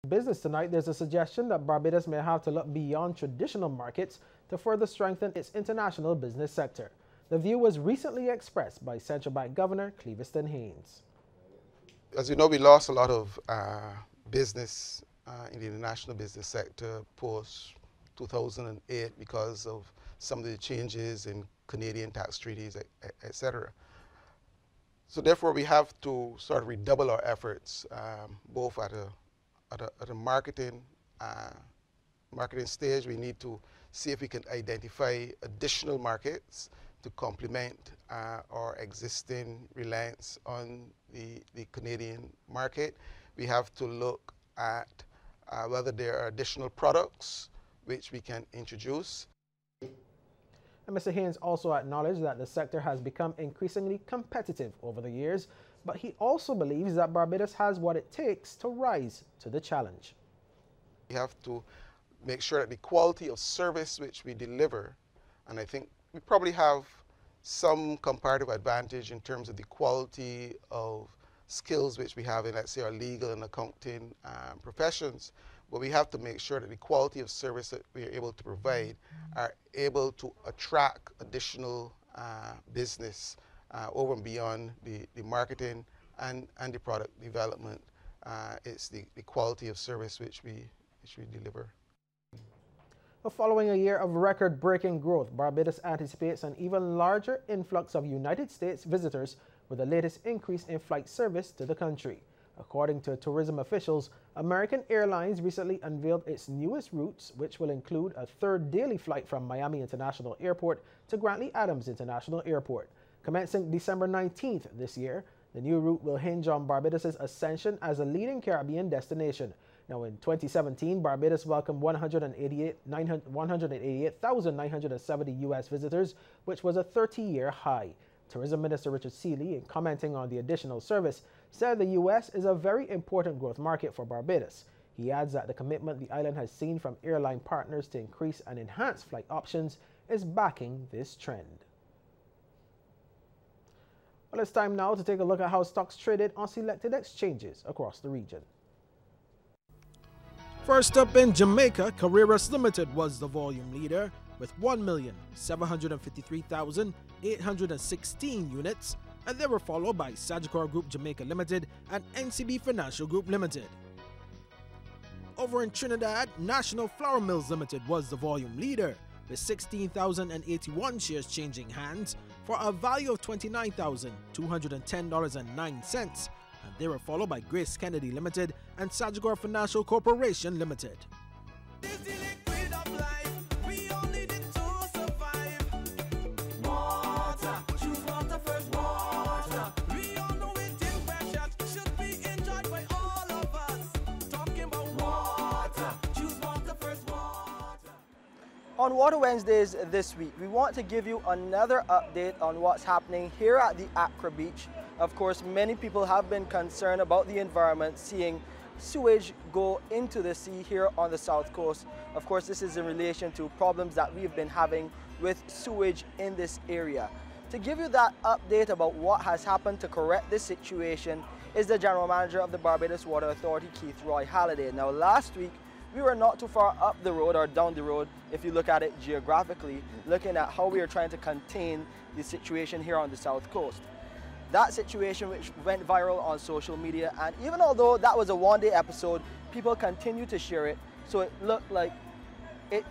Business tonight, there's a suggestion that Barbados may have to look beyond traditional markets to further strengthen its international business sector. The view was recently expressed by Central Bank Governor Cleviston Haynes. As you know, we lost a lot of business in the international business sector post 2008 because of some of the changes in Canadian tax treaties, etc. So therefore, we have to sort of redouble our efforts, both at a marketing stage. We need to see if we can identify additional markets to complement our existing reliance on the Canadian market. We have to look at whether there are additional products which we can introduce. And Mr. Haynes also acknowledged that the sector has become increasingly competitive over the years, but he also believes that Barbados has what it takes to rise to the challenge. We have to make sure that the quality of service which we deliver, and I think we probably have some comparative advantage in terms of the quality of skills which we have in, let's say, our legal and accounting professions, but we have to make sure that the quality of service that we are able to provide are able to attract additional business over and beyond the marketing and the product development. It's the quality of service which we deliver. Following a year of record-breaking growth, Barbados anticipates an even larger influx of United States visitors with the latest increase in flight service to the country. According to tourism officials, American Airlines recently unveiled its newest routes, which will include a third daily flight from Miami International Airport to Grantley Adams International Airport. Commencing December 19th this year, the new route will hinge on Barbados' ascension as a leading Caribbean destination. Now, in 2017, Barbados welcomed 188,970 U.S. visitors, which was a 30-year high. Tourism Minister Richard Seeley, in commenting on the additional service, said the U.S. is a very important growth market for Barbados. He adds that the commitment the island has seen from airline partners to increase and enhance flight options is backing this trend. Well, it's time now to take a look at how stocks traded on selected exchanges across the region. First up in Jamaica, Carreras Limited was the volume leader with 1,753,816 units, and they were followed by Sagicor Group Jamaica Limited and NCB Financial Group Limited. Over in Trinidad, National Flour Mills Limited was the volume leader with 16,081 shares changing hands for a value of $29,210.09. And they were followed by Grace Kennedy Limited and Sagicor Financial Corporation Limited. On Water Wednesdays this week, we want to give you another update on what's happening here at the Accra Beach. Of course, many people have been concerned about the environment, seeing sewage go into the sea here on the south coast. Of course, this is in relation to problems that we've been having with sewage in this area. To give you that update about what has happened to correct this situation is the General Manager of the Barbados Water Authority, Keith Roy Halliday. Now, last week, we were not too far up the road or down the road, if you look at it geographically, looking at how we are trying to contain the situation here on the south coast. That situation which went viral on social media, and even although that was a one-day episode, people continue to share it, so it looked like a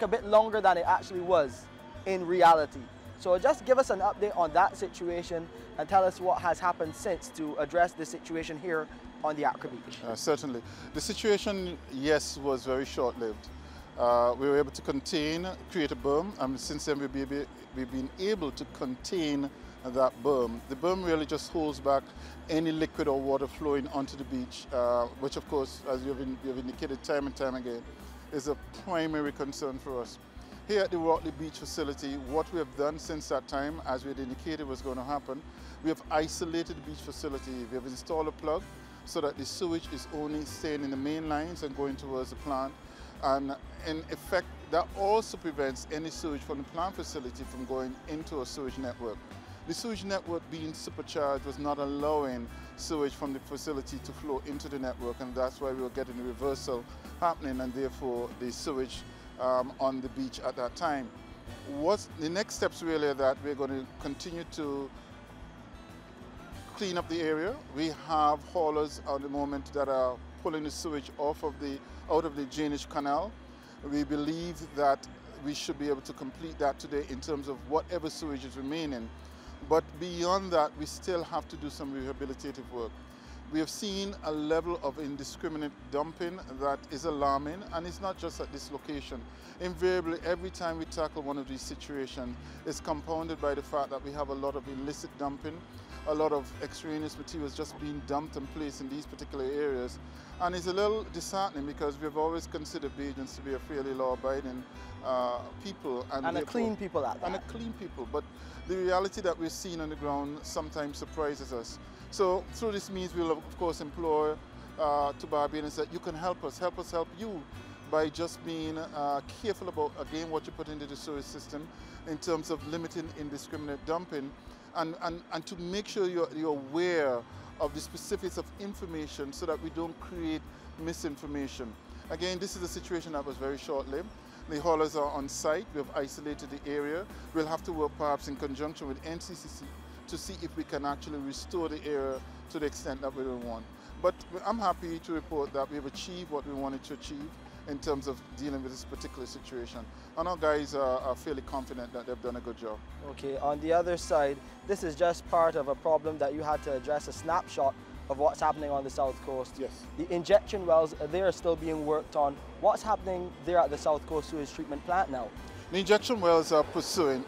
bit longer than it actually was in reality. So just give us an update on that situation and tell us what has happened since to address the situation here on the Accra Beach. Certainly. The situation, yes, was very short-lived. We were able to create a berm, and since then we've been able to contain that berm. The berm really just holds back any liquid or water flowing onto the beach, which of course, as you've indicated time and time again, is a primary concern for us. Here at the Wortley Beach facility, what we have done since that time, as we had indicated was going to happen, we have isolated the beach facility. We have installed a plug so that the sewage is only staying in the main lines and going towards the plant. And in effect, that also prevents any sewage from the plant facility from going into a sewage network. The sewage network being supercharged was not allowing sewage from the facility to flow into the network, and that's why we were getting the reversal happening, and therefore the sewage on the beach at that time. What's the next steps really are that we're going to continue to clean up the area. We have haulers at the moment that are pulling the sewage out of the drainage canal. We believe that we should be able to complete that today in terms of whatever sewage is remaining. But beyond that, we still have to do some rehabilitative work. We have seen a level of indiscriminate dumping that is alarming, and it's not just at this location. Invariably, every time we tackle one of these situations, it's compounded by the fact that we have a lot of illicit dumping, a lot of extraneous materials just being dumped and placed in these particular areas. And it's a little disheartening because we've always considered Bajans to be a fairly law-abiding people. And a clean people at that. And a clean people. But the reality that we're seeing on the ground sometimes surprises us. So through this means we'll of course implore to Barbadians that you can help us help you by just being careful about, again, what you put into the sewage system in terms of limiting indiscriminate dumping, and to make sure you're aware of the specifics of information so that we don't create misinformation. Again, this is a situation that was very short-lived. The haulers are on site. We have isolated the area. We'll have to work perhaps in conjunction with NCCC to see if we can actually restore the area to the extent that we want. But I'm happy to report that we've achieved what we wanted to achieve in terms of dealing with this particular situation. And our guys are fairly confident that they've done a good job. Okay, on the other side, this is just part of a problem that you had to address, a snapshot of what's happening on the South Coast. Yes. The injection wells, they are still being worked on. What's happening there at the South Coast Sewage Treatment Plant now? The injection wells are progressing,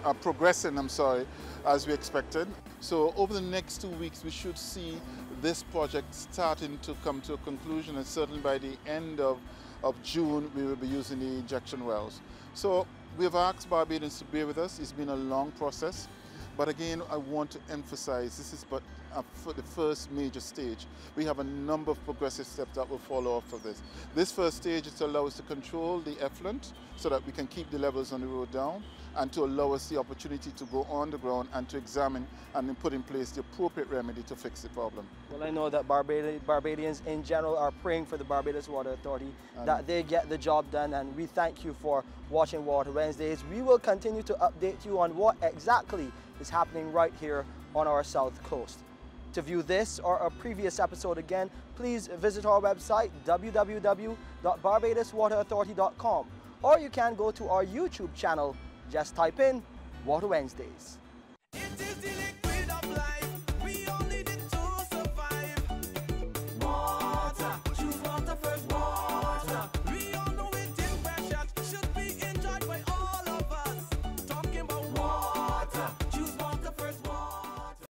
as we expected. So over the next 2 weeks, we should see this project starting to come to a conclusion, and certainly by the end of June, we will be using the injection wells. So we've asked Barbadians to bear with us. It's been a long process. But again, I want to emphasize this is but for the first major stage. We have a number of progressive steps that will follow off of this. This first stage is to allow us to control the effluent so that we can keep the levels on the road down, and to allow us the opportunity to go on the ground and to examine and then put in place the appropriate remedy to fix the problem. Well, I know that Barbadians in general are praying for the Barbados Water Authority that they get the job done, and we thank you for watching Water Wednesdays. We will continue to update you on what exactly is happening right here on our South Coast. To view this or a previous episode again, please visit our website www.barbadoswaterauthority.com, or you can go to our YouTube channel. Just type in Water Wednesdays.